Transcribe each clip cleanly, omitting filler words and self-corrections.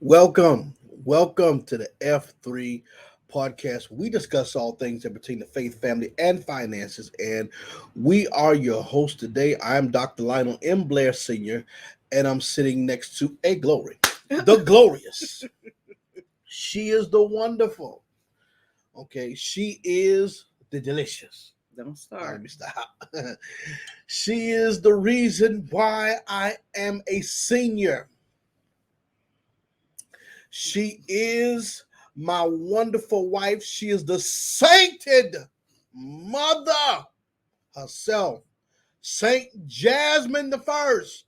Welcome to the F3 podcast. We discuss all things that pertain to faith, family, and finances. And we are your host today. I'm Dr. Lionel M. Blair Sr., and I'm sitting next to a glory, the glorious. She is the wonderful. Okay, she is the delicious. Don't Let start. me stop. She is the reason why I am a senior. She is my wonderful wife. She is the sainted mother herself, Saint Jasmine the First.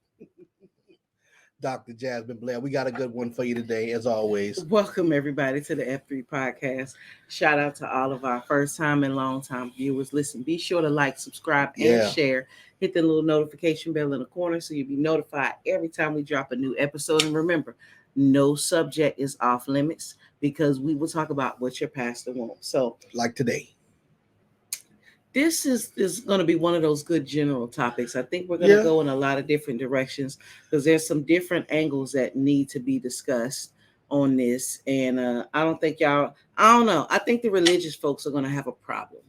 Dr. Jasmine Blair, we got a good one for you today, as always. Welcome everybody to the F3 podcast. Shout out to all of our first time and long time viewers. Listen, be sure to like, subscribe, and Yeah. share. Hit the little notification bell in the corner so you'll be notified every time we drop a new episode. And remember, no subject is off limits because we will talk about what your pastor wants. So Like today. this is going to be one of those good general topics. I think we're going to Yeah. go in a lot of different directions because there's some different angles that need to be discussed on this. And I don't think y'all, I don't know. I think the religious folks are going to have a problem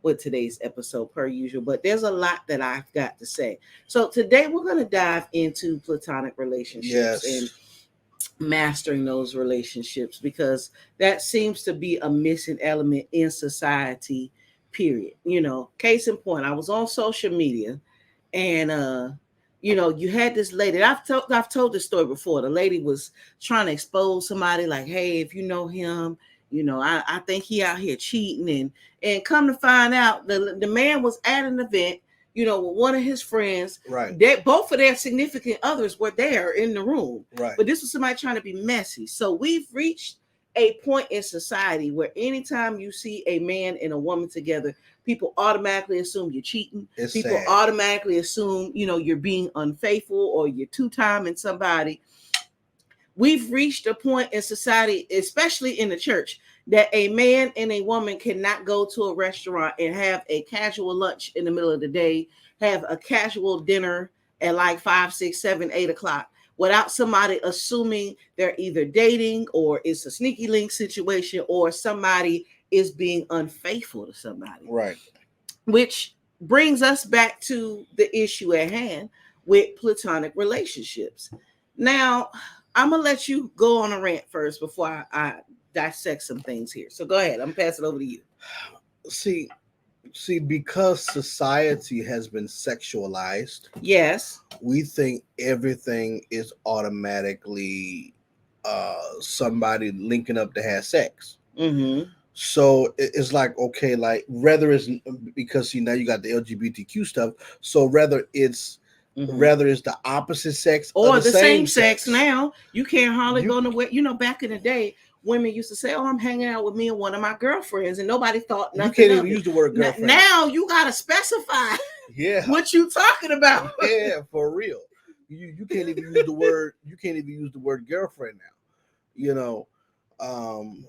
with today's episode per usual, but there's a lot that I've got to say. So today we're going to dive into platonic relationships and Yes. mastering those relationships because that seems to be a missing element in society, period. Case in point, I was on social media and you had this lady. I've told this story before. The lady was trying to expose somebody like, hey, if you know him, I think he out here cheating, and come to find out the man was at an event, with one of his friends. Right. That both of their significant others were there in the room. Right. But this was somebody trying to be messy. So we've reached a point in society where anytime you see a man and a woman together, people automatically assume you're cheating. It's People sad. automatically assume, you're being unfaithful or you're two-timing somebody. We've reached a point in society, especially in the church, that a man and a woman cannot go to a restaurant and have a casual lunch in the middle of the day, have a casual dinner at like 5, 6, 7, 8 o'clock without somebody assuming they're either dating or it's a sneaky link situation or somebody is being unfaithful to somebody. Right. Which brings us back to the issue at hand with platonic relationships. Now, I'm going to let you go on a rant first before I dissect some things here. So go ahead. I'm going to pass it over to you. See, because society has been sexualized, Yes. we think everything is automatically somebody linking up to have sex. Mm-hmm. So it's like, okay, like rather it's because see now you got the LGBTQ stuff. So rather it's the opposite sex Or the the same sex now. You can't hardly go nowhere. Back in the day, women used to say, oh, I'm hanging out with me and one of my girlfriends, and nobody thought nothing. You can't of even it. use the word girlfriend. Now you gotta specify Yeah. what you talking about. Yeah, for real. You can't even use the word girlfriend now. You know, and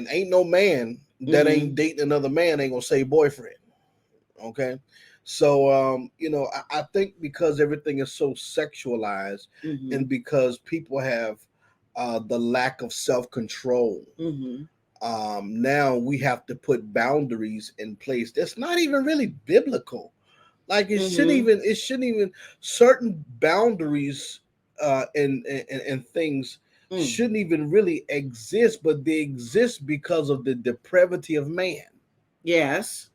ain't no man that ain't dating another man ain't gonna say boyfriend. Okay. So I think because everything is so sexualized and because people have the lack of self-control, now we have to put boundaries in place that's not even really biblical. Like it shouldn't even certain boundaries and things shouldn't even really exist, but they exist because of the depravity of man. Yes.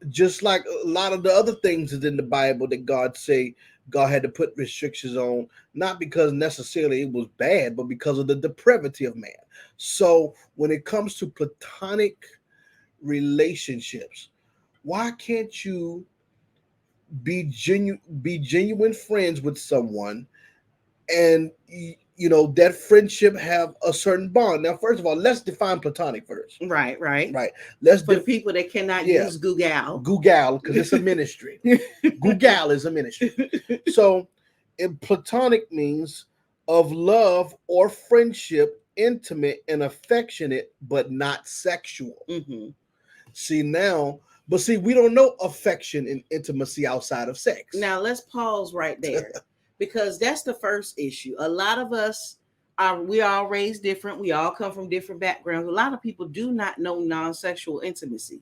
Just like a lot of the other things is in the Bible that God had to put restrictions on, not because necessarily it was bad, but because of the depravity of man. So when it comes to platonic relationships, why can't you be genuine friends with someone and that friendship have a certain bond? Now, first of all, let's define platonic first. Right. Let's For the people that cannot use Google because it's a ministry. Google is a ministry. So platonic means of love or friendship, intimate and affectionate, but not sexual. See, we don't know affection and intimacy outside of sex. Now let's pause right there. because that's the first issue. A lot of us we all raised different. We all come from different backgrounds. A lot of people do not know non-sexual intimacy.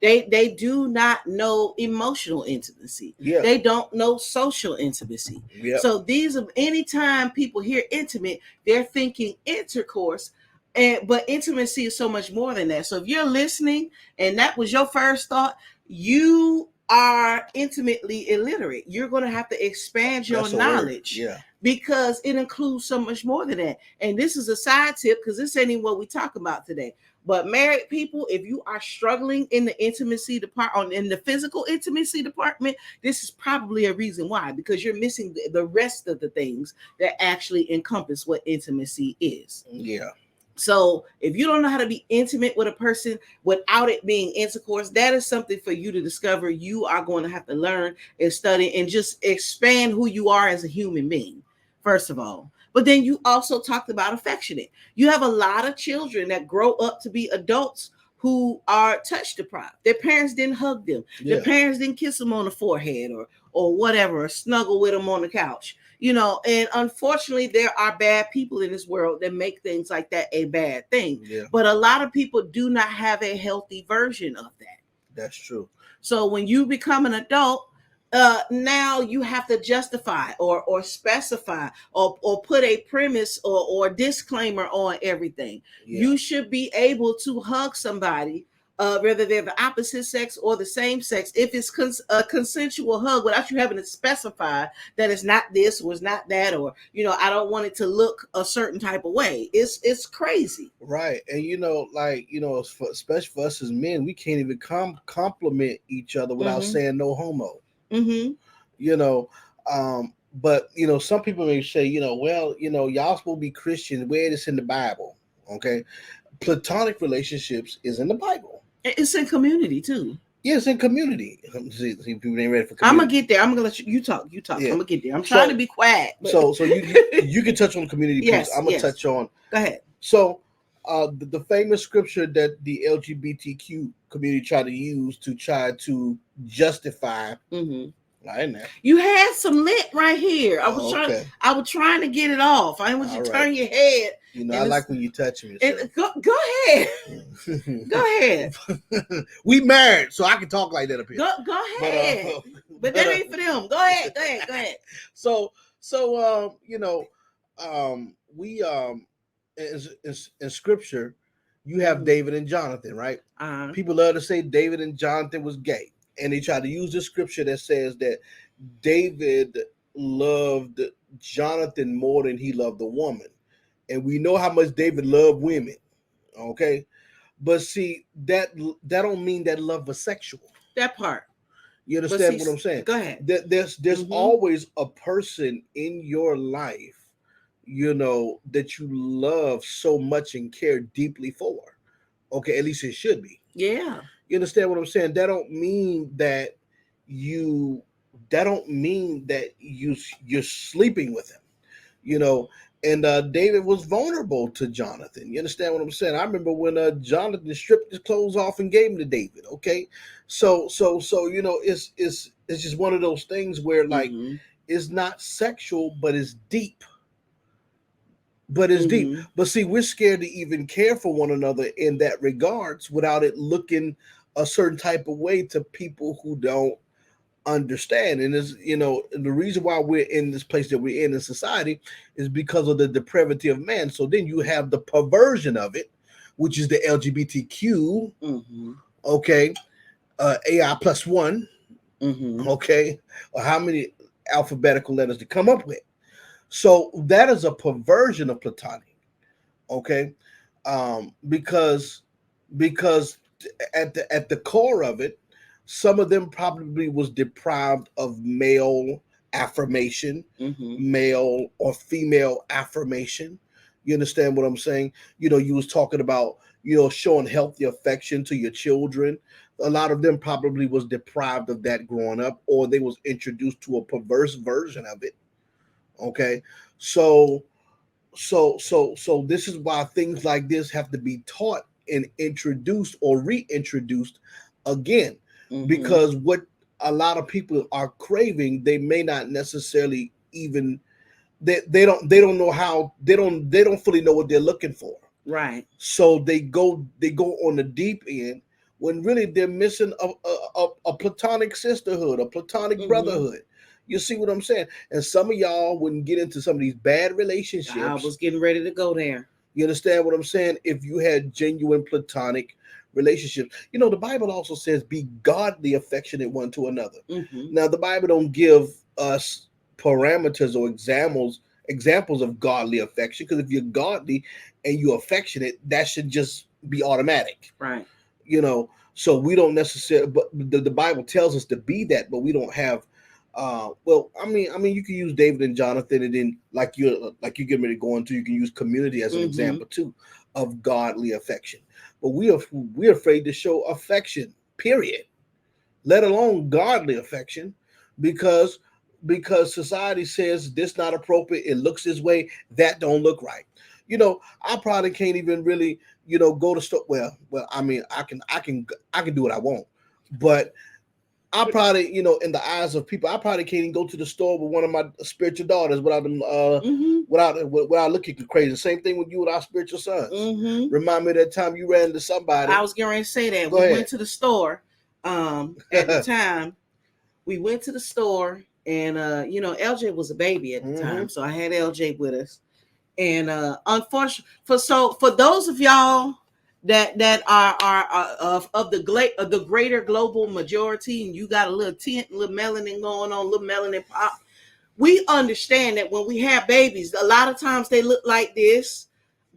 They do not know emotional intimacy. Yeah. They don't know social intimacy. Yeah. So these are anytime people hear intimate, they're thinking intercourse. But intimacy is so much more than that. So if you're listening and that was your first thought, you are intimately illiterate. You're going to have to expand your knowledge. Yeah. Because it includes so much more than that. And this is a side tip because this ain't even what we talk about today. But married people, if you are struggling in the intimacy department, in the physical intimacy department, this is probably a reason why, because you're missing the rest of the things that actually encompass what intimacy is. Yeah. So if you don't know how to be intimate with a person without it being intercourse, that is something for you to discover. You are going to have to learn and study and just expand who you are as a human being, first of all. But then you also talked about affectionate. You have a lot of children that grow up to be adults who are touch deprived. Their parents didn't hug them. Yeah. Their parents didn't kiss them on the forehead or whatever, or snuggle with them on the couch. And unfortunately, there are bad people in this world that make things like that a bad thing. Yeah. But a lot of people do not have a healthy version of that. That's true. So when you become an adult, now you have to justify or specify or put a premise or disclaimer on everything. Yeah. You should be able to hug somebody, whether they're the opposite sex or the same sex, if it's a consensual hug, without you having to specify that it's not this or it's not that, or I don't want it to look a certain type of way. It's crazy, right? And especially for us as men, we can't even compliment each other without saying no homo. But some people may say, well, y'all supposed to be Christians. Where is this in the Bible? Okay, platonic relationships is in the Bible. It's in community too. Yeah, it's in community. See, people ain't ready for community. I'm gonna get there. I'm gonna let you talk. Yeah. I'm gonna get there. I'm trying to be quiet. But... So you can touch on the community piece. I'm gonna touch on. Go ahead. So, the famous scripture that the LGBTQ community tried to use to try to justify. You had some lit right here. I was trying to get it off. I didn't want you to turn your head. I like when you touch me. So. Go ahead. Go ahead. We married, so I can talk like that up here. Go ahead. But that ain't for them. Go ahead. So we in scripture, you have David and Jonathan, right? People love to say David and Jonathan was gay. And they try to use the scripture that says that David loved Jonathan more than he loved the woman. And we know how much David loved women. Okay. But see, that don't mean that love was sexual. That part. You understand what I'm saying? Go ahead. There's always a person in your life, that you love so much and care deeply for. Okay, at least it should be. Yeah. You understand what I'm saying? That don't mean that you're sleeping with him, and David was vulnerable to Jonathan. You understand what I'm saying? I remember when Jonathan stripped his clothes off and gave them to David. Okay. So it's just one of those things where it's not sexual, but it's deep. But see, we're scared to even care for one another in that regards without it looking a certain type of way to people who don't understand. And the reason why we're in this place that we're in society is because of the depravity of man. So then you have the perversion of it, which is the LGBTQ. Okay. AI plus one. Okay. Or how many alphabetical letters to come up with. So that is a perversion of platonic, okay? Because at the core of it, some of them probably was deprived of male affirmation, male or female affirmation. You understand what I'm saying? You was talking about, showing healthy affection to your children. A lot of them probably was deprived of that growing up, or they was introduced to a perverse version of it. Okay, so this is why things like this have to be taught and introduced or reintroduced again, because what a lot of people are craving, they may not necessarily even they don't know how they don't fully know what they're looking for. Right. So they go on the deep end when really they're missing a platonic sisterhood, a platonic brotherhood. You see what I'm saying? And some of y'all wouldn't get into some of these bad relationships. I was getting ready to go there. You understand what I'm saying? If you had genuine platonic relationships, the Bible also says, "Be godly affectionate one to another." Now, the Bible don't give us parameters or examples of godly affection, because if you're godly and you're affectionate, that should just be automatic, right? So we don't necessarily, but the Bible tells us to be that, but we don't have. Well, I mean, you can use David and Jonathan, and then like you get ready to go into, you can use community as an example too of godly affection. But we're afraid to show affection, period, let alone godly affection, because society says this not appropriate. It looks this way. That don't look right. I probably can't even really, go to store. Well, I mean, I can do what I want, but I probably, in the eyes of people, I probably can't even go to the store with one of my spiritual daughters without them, without looking crazy. Same thing with you with our spiritual sons. Remind me of that time you ran into somebody. I was going to say that. Go we ahead. Went to the store. At the time, we went to the store, and LJ was a baby at the time, so I had LJ with us. And unfortunately, for those of y'all that are of the greater global majority, and you got a little tint, a little melanin going on, a little melanin pop, we understand that when we have babies, a lot of times they look like this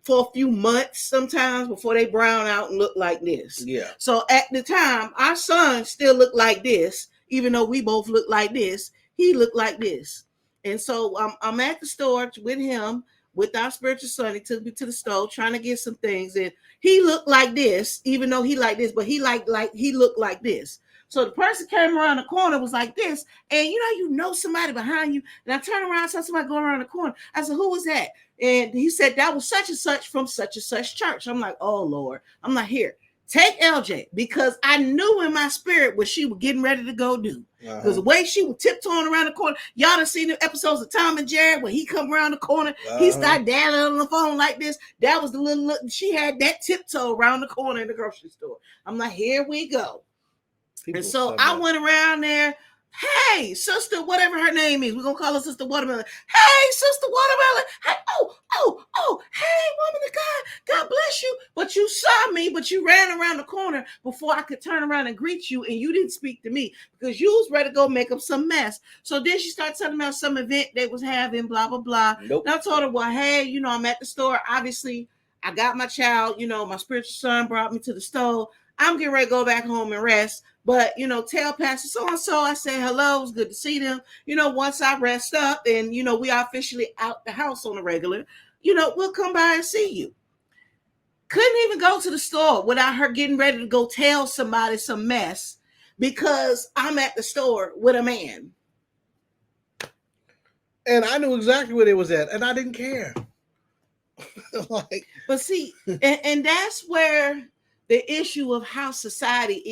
for a few months sometimes before they brown out and look like this. Yeah. So at the time, our son still looked like this, even though we both look like this. He looked like this. And so I'm at the store with him, with our spiritual son. He took me to the store trying to get some things, and he looked like this, even though he like this, but he he looked like this. So the person came around the corner, was like this, and you know somebody behind you. And I turned around, saw somebody going around the corner. I said, "Who was that?" And he said, "That was such and such from such and such church." I'm like, "Oh Lord." I'm like, "Here, take LJ," because I knew in my spirit what she was getting ready to go do. Because the way she was tiptoeing around the corner, y'all done seen the episodes of Tom and Jerry when he come around the corner, he started dancing on the phone like this. That was the little look. She had that tiptoe around the corner in the grocery store. I'm like, "Here we go." And so I went around there. "Hey, sister," whatever her name is. We're going to call her Sister Watermelon. "Hey, Sister Watermelon. Hey, hey, woman of God. God bless you. But you saw me, but you ran around the corner before I could turn around and greet you, and you didn't speak to me because you was ready to go make up some mess." So then she started telling me about some event they was having, blah, blah, blah. Nope. And I told her, "Well, hey, I'm at the store. Obviously, I got my child. My spiritual son brought me to the store. I'm getting ready to go back home and rest. But, tell Pastor so-and-so I said hello. It was good to see them. Once I rest up and, we are officially out the house on a regular, we'll come by and see you." Couldn't even go to the store without her getting ready to go tell somebody some mess because I'm at the store with a man. And I knew exactly where they was at, and I didn't care. But see, and that's where the issue of how society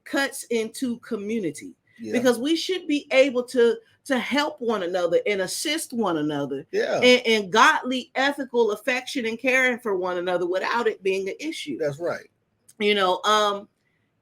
cuts into community. Yeah. Because we should be able to help one another and assist one another, and godly, ethical affection and caring for one another without it being an issue. That's right.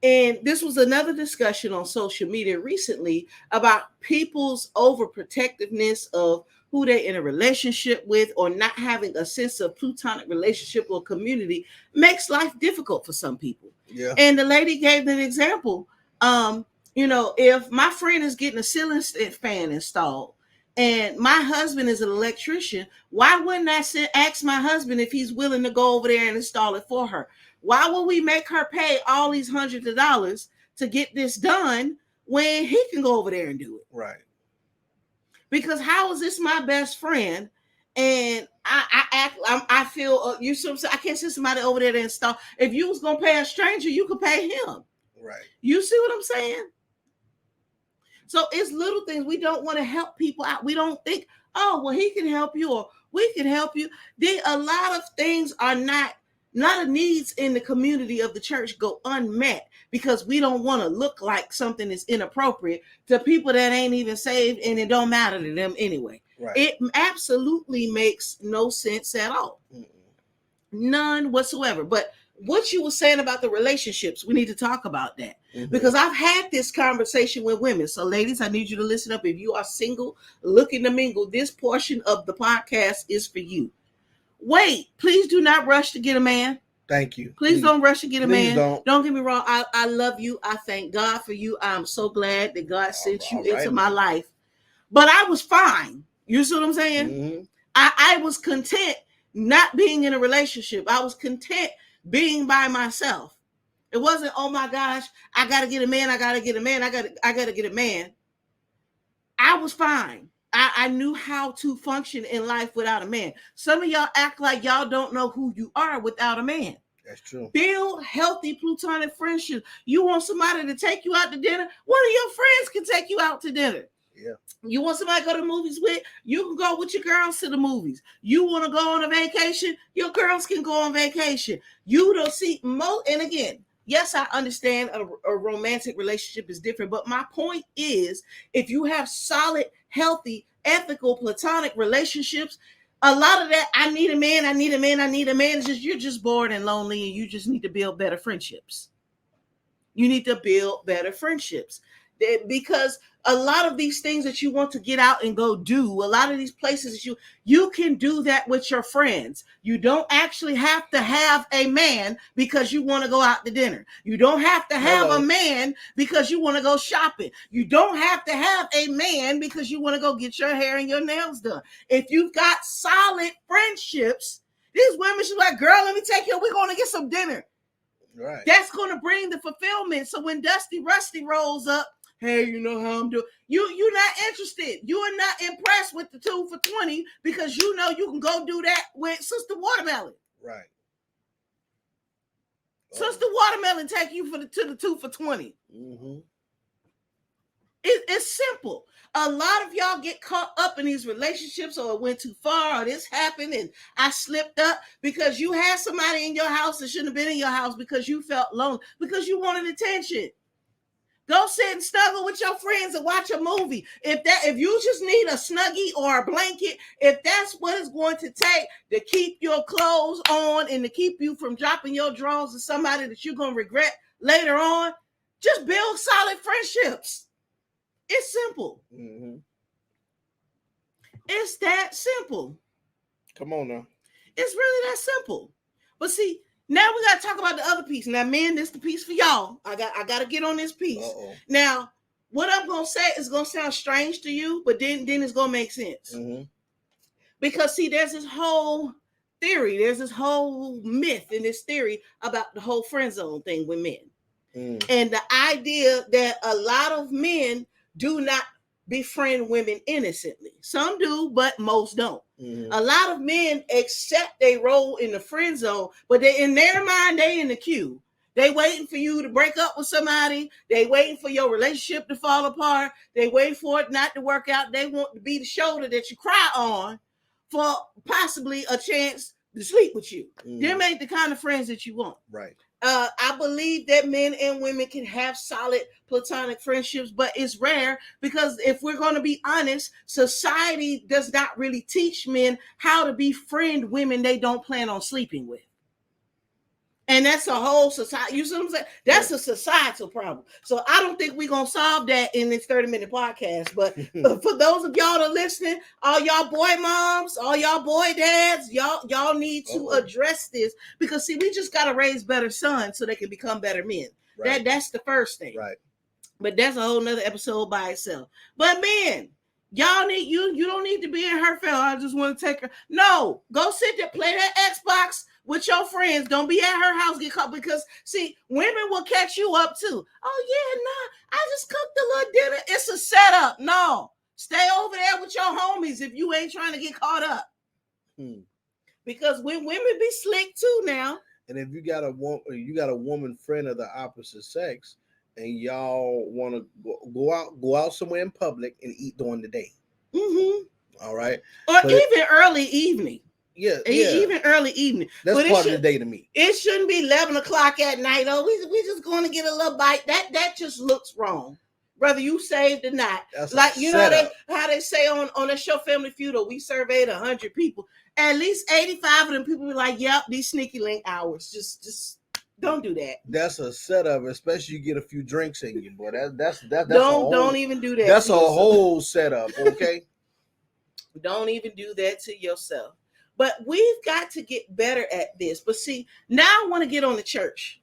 And this was another discussion on social media recently about people's overprotectiveness of who they're in a relationship with, or not having a sense of platonic relationship or community makes life difficult for some people. Yeah. And the lady gave an example. If my friend is getting a ceiling fan installed and my husband is an electrician, why wouldn't I ask my husband if he's willing to go over there and install it for her? Why would we make her pay all these hundreds of dollars to get this done when he can go over there and do it? Right. Because how is this my best friend? And I feel I can't send somebody over there to install. If you was gonna pay a stranger, you could pay him. Right. You see what I'm saying? So it's little things. We don't want to help people out. We don't think, "Oh, well, he can help you," or "We can help you." A lot of things are not of needs in the community of the church go unmet because we don't want to look like something is inappropriate to people that ain't even saved, and it don't matter to them anyway. Right. It absolutely makes no sense at all. None whatsoever. But what you were saying about the relationships, we need to talk about that. Because I've had this conversation with women. So, ladies, I need you to listen up. If you are single, looking to mingle, this portion of the podcast is for you. Wait, please do not rush to get a man. Thank you. Please don't rush to get a man. Don't Get me wrong. I love you. I thank God for you. I'm so glad that God sent you into my life. But I was fine. You see what I'm saying? I was content not being in a relationship. I was content being by myself. It wasn't, oh my gosh, I gotta get a man, I gotta get a man, I gotta get a man. I was fine. I knew how to function in life without a man. Some of y'all act like y'all don't know who you are without a man. That's true. Build healthy platonic friendships. You want somebody to take you out to dinner? One of your friends can take you out to dinner. Yeah. You want somebody to go to the movies with? You can go with your girls to the movies. You want to go on a vacation? Your girls can go on vacation. You don't see and again, yes, I understand a romantic relationship is different, but my point is, if you have solid, healthy, ethical, platonic relationships, a lot of that, I need a man, is just you're just bored and lonely, and you just need to build better friendships. You need to build better friendships. Because a lot of these things that you want to get out and go do, a lot of these places that you can do that with your friends. You don't actually have to have a man because you want to go out to dinner. You don't have to have a man because you want to go shopping. You don't have to have a man because you want to go get your hair and your nails done. If you've got solid friendships, these women should be like, girl, let me take you, we're going to get some dinner. Right. That's going to bring the fulfillment. So when Dusty Rusty rolls up, hey, you know how I'm doing. You're not interested. You are not impressed with the 2 for $20 because you know you can go do that with Sister Watermelon. Right. Sister Watermelon take you to the 2 for $20. It's simple. A lot of y'all get caught up in these relationships, or it went too far, or this happened and I slipped up because you had somebody in your house that shouldn't have been in your house because you felt lonely, because you wanted attention. Go sit and snuggle with your friends and watch a movie. If you just need a snuggie or a blanket, if that's what it's going to take to keep your clothes on and to keep you from dropping your drawers to somebody that you're going to regret later on, just build solid friendships. It's simple. It's that simple. Come on now. It's really that simple. But see, now we got to talk about the other piece. Now, men, this is the piece for y'all. I got to get on this piece. Now, what I'm going to say is going to sound strange to you, but then it's going to make sense. Because, see, there's this whole theory. There's this whole myth in this theory about the whole friend zone thing with men. And the idea that a lot of men do not befriend women innocently. Some do, but most don't. A lot of men accept their role in the friend zone, but they, in their mind, they in the queue. They waiting for you to break up with somebody. They waiting for your relationship to fall apart. They waiting for it not to work out. They want to be the shoulder that you cry on for possibly a chance to sleep with you. Them ain't the kind of friends that you want. Right. I believe that men and women can have solid platonic friendships, but it's rare because if we're going to be honest, society does not really teach men how to befriend women they don't plan on sleeping with. And that's a whole society. You see what I'm saying? That's a societal problem. So I don't think we're going to solve that in this 30-minute podcast. But for those of y'all that are listening, all y'all boy moms, all y'all boy dads, y'all need to address this. Because, see, we just got to raise better sons so they can become better men. Right. That's the first thing. Right. But that's a whole nother episode by itself. But, men, y'all need, you don't need to be in her field. I just want to take her. No, go sit there, play that Xbox with your friends. Don't be at her house, get caught, because see, women will catch you up too. Oh yeah, nah, I just cooked a little dinner. It's a setup. No, stay over there with your homies if you ain't trying to get caught up. Because when women be slick too now. And if you got a woman friend of the opposite sex, and y'all want to go out somewhere in public and eat during the day. All right, or but even early evening. Yeah, even early evening. That's but part of the day to me. It shouldn't be 11 o'clock at night. Oh, we just going to get a little bite. That just looks wrong. whether you saved or not. That's like, you know, how they say on the show Family Feud, we surveyed 100 people. At least 85 of them people were like, yep, these sneaky link hours. Just don't do that. That's a setup, especially you get a few drinks in you, boy. That's don't even do that. That's a whole setup, okay? Don't even do that to yourself. But we've got to get better at this. But see, now I want to get on the church.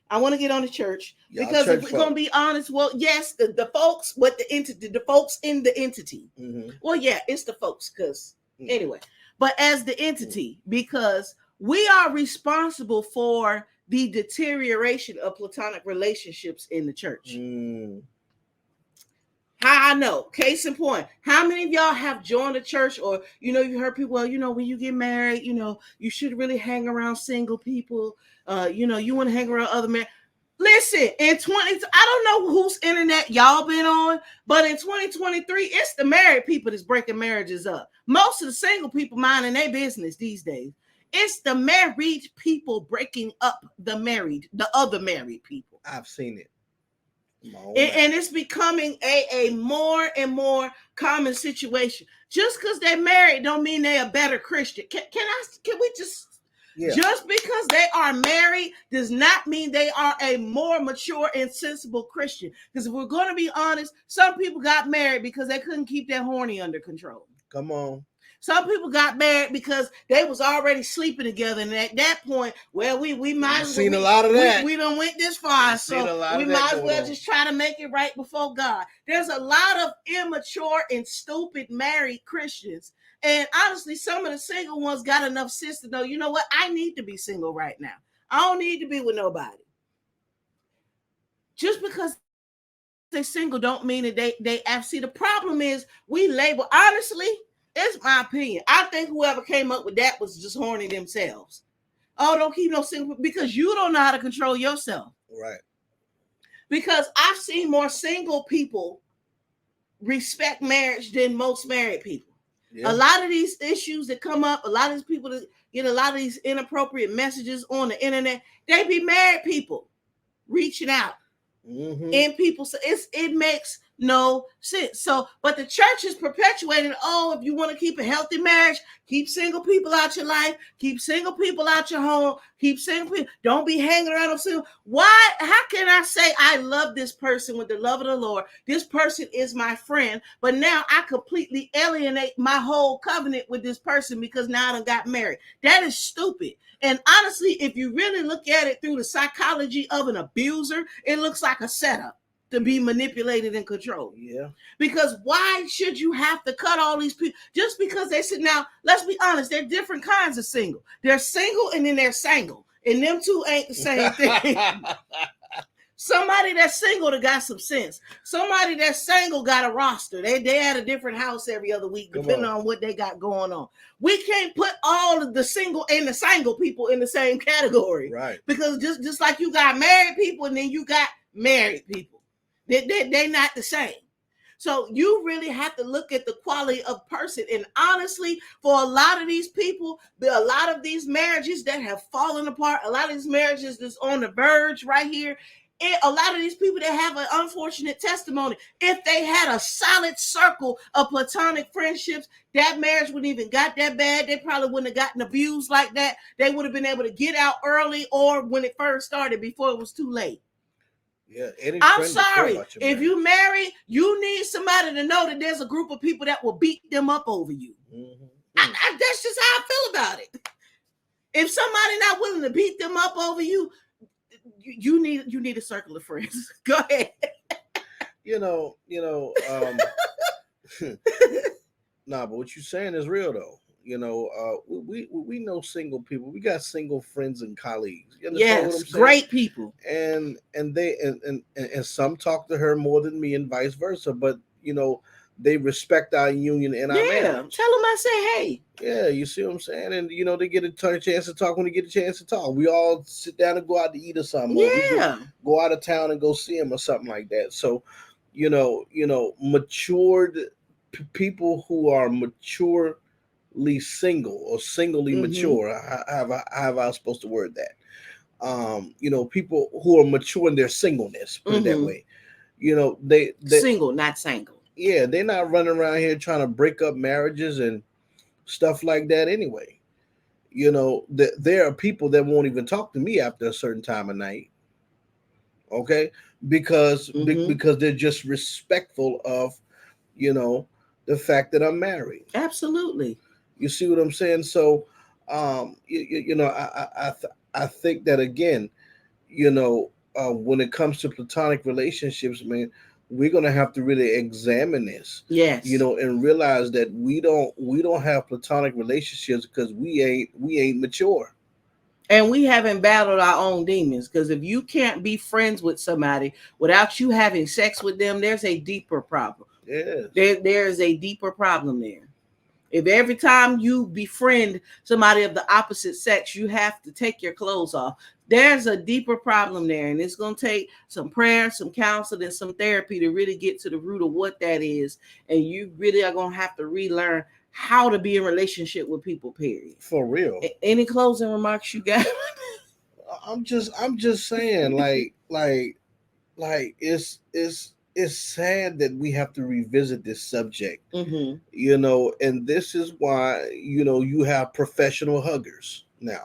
I want to get on the church because if we're going to be honest, well, yes, the folks, but the entity, the folks in the entity. Mm-hmm. Well, yeah, it's the folks because anyway, but as the entity, because we are responsible for the deterioration of platonic relationships in the church. How I know, case in point, how many of y'all have joined a church, or you heard people, well, when you get married, you should really hang around single people. You want to hang around other men. Listen, I don't know whose internet y'all been on, but in 2023, it's the married people that's breaking marriages up. Most of the single people minding their business these days. It's the married people breaking up the other married people. I've seen it. And it's becoming a more and more common situation. Just because they're married don't mean they're a better Christian. Can we just... Yeah. Just because they are married does not mean they are a more mature and sensible Christian. Because if we're going to be honest, some people got married because they couldn't keep their horny under control. Come on. Some people got married because they was already sleeping together, and at that point, well, we might have seen a lot of that. We don't went this far, so we might as well just try to make it right before God. There's a lot of immature and stupid married Christians, and honestly, some of the single ones got enough sense to know, you know what? I need to be single right now. I don't need to be with nobody. Just because they're single don't mean that they see. The problem is we label, honestly. It's my opinion. I think whoever came up with that was just horny themselves. Oh, don't keep no single, because you don't know how to control yourself. Right. Because I've seen more single people respect marriage than most married people. Yeah. A lot of these issues that come up, a lot of these people that get a lot of these inappropriate messages on the internet, they be married people reaching out. Mm-hmm. And people, so it makes no sense. So, but the church is perpetuating, if you want to keep a healthy marriage, keep single people out your life, keep single people out your home, keep single people. Don't be hanging around with single. Why? How can I say I love this person with the love of the Lord? This person is my friend, but now I completely alienate my whole covenant with this person because now I done got married. That is stupid. And honestly, if you really look at it through the psychology of an abuser, it looks like a setup to be manipulated and controlled. Yeah. Because why should you have to cut all these people just because they said? Now, let's be honest, there are different kinds of single. They're single and then they're single. And them two ain't the same thing. Somebody that's single that got some sense. Somebody that's single got a roster. They had a different house every other week, depending on what they got going on. We can't put all of the single and the single people in the same category. Right. Because just like you got married people and then you got married people. They're not the same. So you really have to look at the quality of person. And honestly, for a lot of these people, a lot of these marriages that have fallen apart, a lot of these marriages that's on the verge right here, a lot of these people that have an unfortunate testimony, if they had a solid circle of platonic friendships, that marriage wouldn't even got that bad. They probably wouldn't have gotten abused like that. They would have been able to get out early or when it first started before it was too late. Yeah, I'm sorry. If you marry, you need somebody to know that there's a group of people that will beat them up over you. Mm-hmm. That's just how I feel about it. If somebody not willing to beat them up over you, you need a circle of friends. Go ahead. Nah, but what you're saying is real though. We know single people. We got single friends and colleagues. Yes, great people. And they and some talk to her more than me, and vice versa. But they respect our union and our marriage. Tell them I say hey. Yeah, you see what I'm saying? And they get a chance to talk when they get a chance to talk. We all sit down and go out to eat or something. Yeah. Or we go out of town and go see them or something like that. So, matured people who are maturely single or singly mature. How am I supposed to word that? People who are mature in their singleness, put it that way. You know, they Single, not single. yeah, they're not running around here trying to break up marriages and stuff like that anyway. You know, there are people that won't even talk to me after a certain time of night, okay? Mm-hmm. Because they're just respectful of, you know, the fact that I'm married. Absolutely. You see what I'm saying? So, you know, I think that again, you know, when it comes to platonic relationships, man, we're gonna have to really examine this, you Yes. know, and realize that we don't have platonic relationships because we ain't mature. And we haven't battled our own demons, because if you can't be friends with somebody without you having sex with them, there's a deeper problem. Yes, There is a deeper problem there. If every time you befriend somebody of the opposite sex, you have to take your clothes off, there's a deeper problem there. And it's going to take some prayer, some counseling, some therapy to really get to the root of what that is. And you really are going to have to relearn how to be in relationship with people, period. for real. Any closing remarks you got? I'm just saying, like it's sad that we have to revisit this subject, Mm-hmm. you know, and this is why, you know, you have professional huggers now.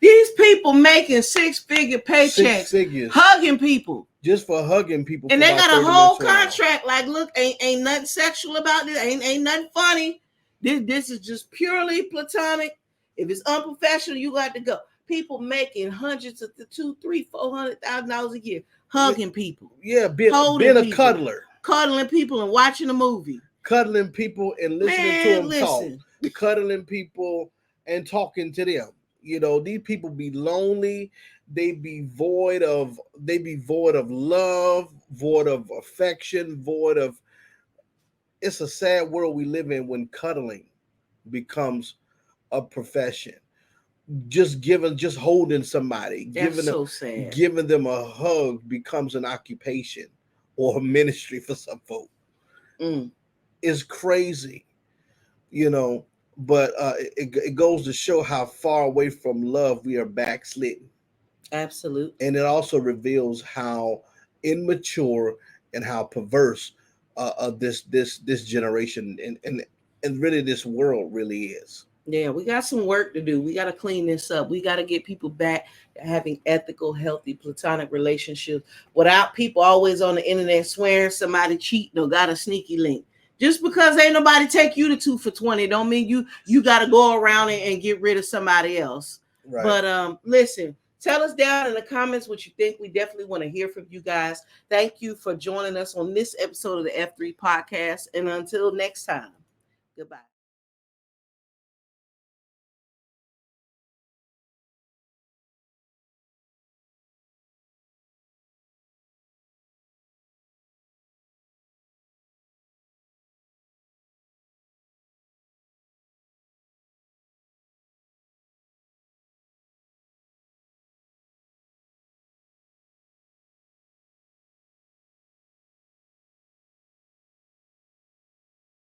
These people making six-figure Six paychecks, figures hugging people. just for hugging people And for they about got a 30 whole minutes to an hour. contract. Like, look, ain't nothing sexual about this. Ain't nothing funny. This is just purely platonic. If it's unprofessional, you got to go. People making hundreds of the $200,000, $300,000, $400,000 a year, Yeah, hugging people, yeah, holding being a people, cuddler, cuddling people, and watching a movie. cuddling people and listening to Man, them talk, listen. cuddling people and talking to them. You know, these people be lonely. They be void of love, void of affection, void of. It's a sad world we live in when cuddling becomes a profession. Just holding somebody, That's so sad. giving them a hug becomes an occupation or a ministry for some folk. Mm, It's crazy, you know. But it goes to show how far away from love we are backslidden, absolutely. and it also reveals how immature and how perverse this generation and really this world really is. Yeah, we got some work to do. We got to clean this up. We got to get people back to having ethical, healthy, platonic relationships without people always on the internet swearing somebody cheating or got a sneaky link. Just because ain't nobody take you to 2 for 20, don't mean you got to go around and get rid of somebody else. Right. But listen, tell us down in the comments what you think. We definitely want to hear from you guys. Thank you for joining us on this episode of the F3 podcast. And until next time, goodbye.